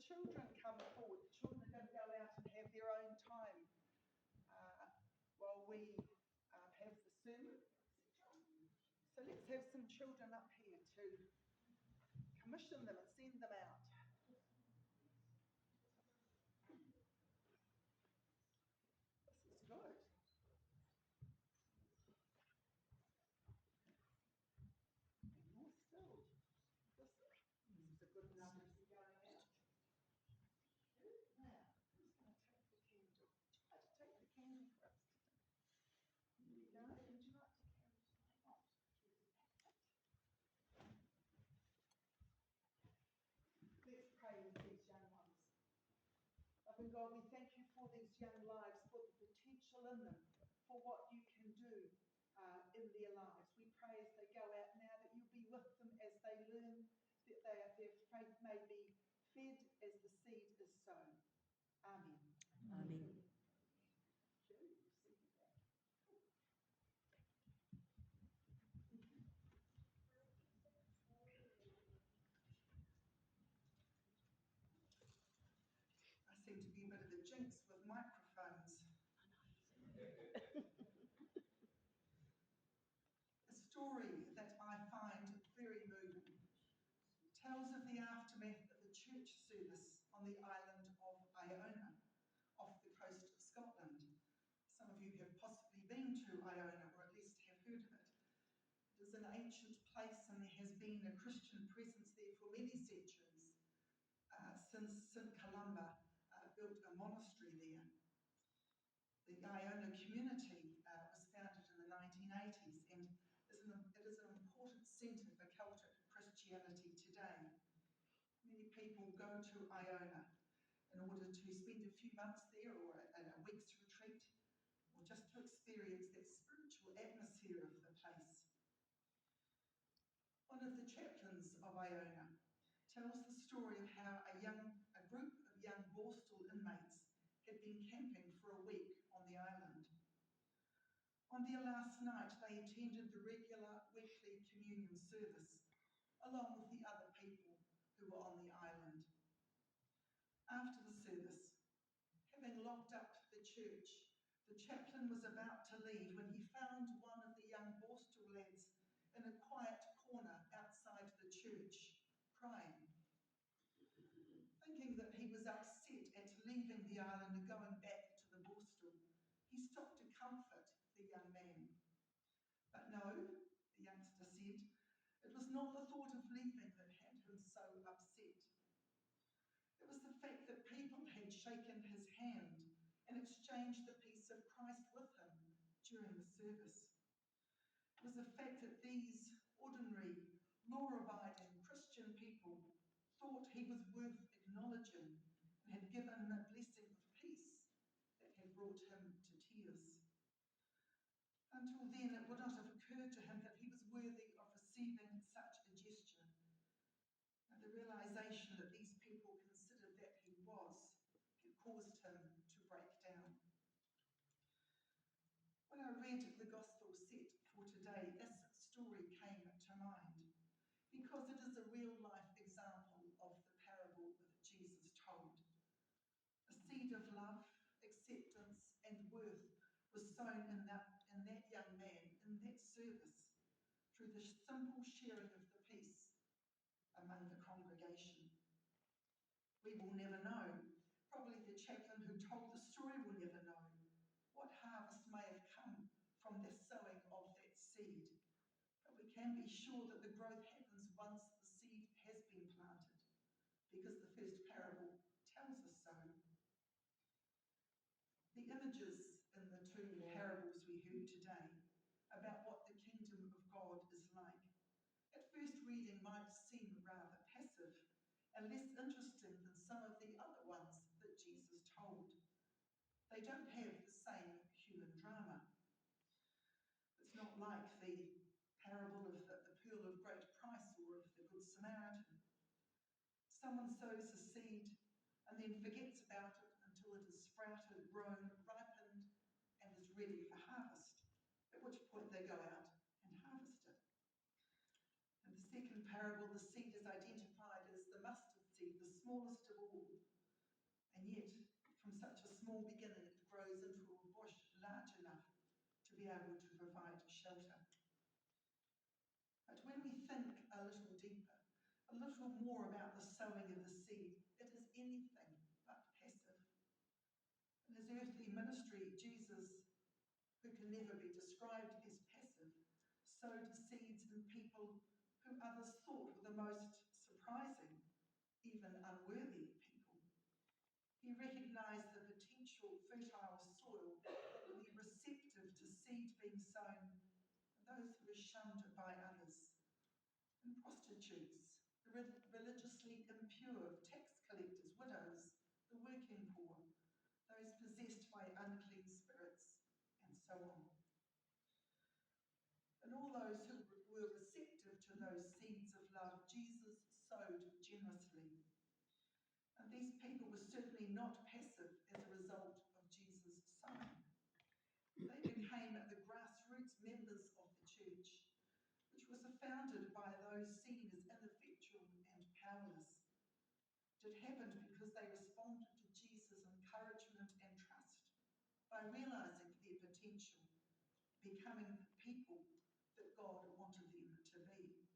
children come forward. The children are going to go out and have their own time while we have the sermon. So let's have some children up here to commission them and send them out. This is good. And more still. This is a good number to be going out. Now, who's going to take the candle? Would you like to take the candle for us today? Here you go. Would you like to carry it? Why not? Let's pray with these young ones. Loving God, we thank you for these young lives, for the potential in them, for what you can do in their lives. We pray as they go out now that you'll be with them as they learn, that their faith may be fed as the seed is sown. Amen. Amen. I seem to be a bit of a jinx with microphones. A story that I find very moving tells of the aftermath of a church service on the island of Iona, off the coast of Scotland. Some of you have possibly been to Iona, or at least have heard of it. It is an ancient place, and there has been a Christian presence there for many centuries, since St Columba built a monastery there. The Iona community was founded in the 1980s, and it is an important centre for Celtic Christianity today. Many people go to Iona in order to spend a few months there, or a week's retreat, or just to experience that spiritual atmosphere of the place. One of the chaplains of Iona tells the story of how a group of young Borstal inmates had been camping for a week on the island. On their last night, they attended the regular weekly communion service, along with the other people who were on the island. After the service, having locked up the church, the chaplain was about to leave when he found one of the young Borstal lads in a quiet corner outside the church, crying. Thinking that he was upset at leaving the island and going back to the Borstal, he stopped to comfort the young man. But no, the youngster said, it was not the thought of leaving that had him so upset. It was the fact that people had shaken his hand and exchanged the peace of Christ with him during the service. It was the fact that these ordinary, law-abiding Christian people thought he was worth acknowledging and had given him a blessing of peace that had brought him to tears. Until then, it would not have occurred to him that he was worthy of receiving such a gesture. And the realization that these people considered that he was had caused him to break down. When I read the Gospel set for today, this story came to mind, because it is a real-life example of the parable that Jesus told. A seed of love, acceptance and worth was sown in that young man, in that service, through the simple sharing of the peace among the congregation. We will never know, probably the chaplain who told the story will never know, what harvest may have come from the sowing of that seed. But we can be sure that the growth happens once the seed has been planted, because the first parable tells us so. The images in the two parables we heard today about what the kingdom of God is like, at first reading might seem rather passive and less interesting than some of the other ones that Jesus told. They don't have the same human drama. It's not like the parable of the pearl of great price or of the Good Samaritan. Someone sows a seed and then forgets about it until it has sprouted, grown, ripened, and is ready for harvest, at which point they go out and harvest it. In the second parable, the seed is identified as the mustard seed, the smallest of all all. And yet, from such a small beginning, it grows into a bush large enough to be able to provide shelter. But when we think a little deeper, a little more about the sowing of the seed, it is anything but passive. In his earthly ministry, Jesus, who can never be described as passive, sowed seeds in people who others thought were the most surprising, even unworthy people. He recognised the potential fertile soil that would be receptive to seed being sown in those who were shunned by others, in prostitutes, the religiously impure, tax collectors, widows, the working poor, those possessed by unclean spirits, and so on. And all those who were receptive to those seeds of love, Jesus sowed generously. And these people were certainly not passive as a result of Jesus' sowing. They became the grassroots members of the church, which was founded by those seen as ineffectual and powerless. It happened because they responded to Jesus' encouragement and trust by realising their potential, becoming the people that God wanted them to be.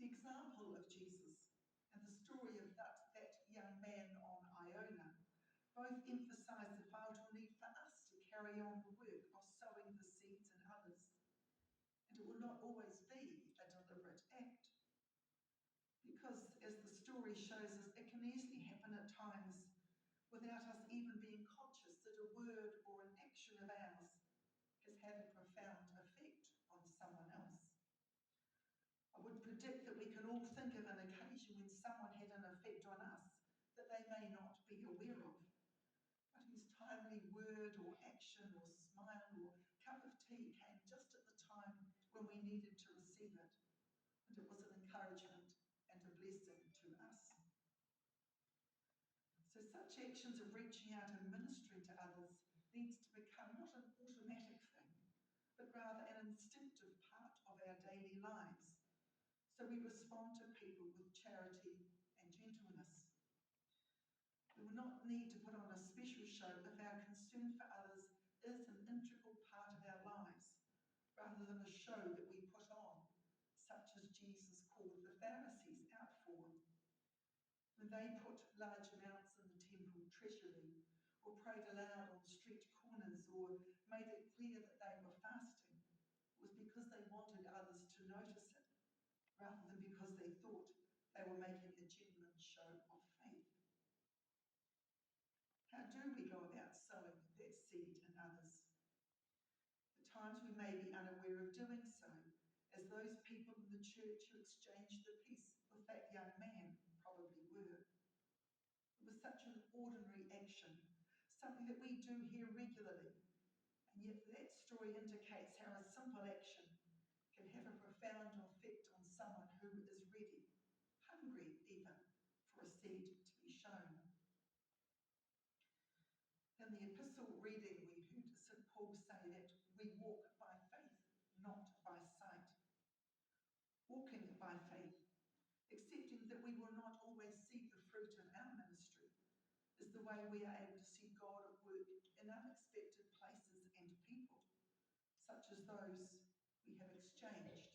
The example of Jesus and the story of that young man on Iona both emphasise the vital need for us to carry on the work of sowing the seeds in others. And it will not always be a deliberate act. Because, as the story shows us, it can easily happen at times without us even being conscious that a word or an action of ours has had a profound effect on someone else. I would predict that we can all think of an occasion when someone had an effect on us that they may not be aware of, but whose timely word or action or smile or cup of tea came just at the time when we needed to receive it, and it was an encouragement and a blessing to us. So such actions of reaching out and ministering to others needs to become not an automatic thing, but rather an instinctive part of our daily lives. So we respond to people with charity and gentleness. We will not need to put on a special show if our concern for others is an integral part of our lives, rather than a show that we put on, such as Jesus called the Pharisees out for. When they put large amounts in the temple treasury, or prayed aloud on street corners, or made it clear that they were fasting, it was because they wanted others to notice it, rather than because they thought they were making a genuine show of faith. How do we go about sowing that seed in others? At times we may be unaware of doing so, as those people in the church who exchanged the peace with that young man probably were. It was such an ordinary action, something that we do here regularly, and yet that story indicates how a simple action can have a profound effect on someone who is ready, hungry even, for a seed to be shown. In the epistle reading, we heard St. Paul say that we walk by faith, not by sight. Walking by faith, accepting that we will not always see the fruit of our ministry, is the way we are able to see God at work in unexpected places and people, such as those we have exchanged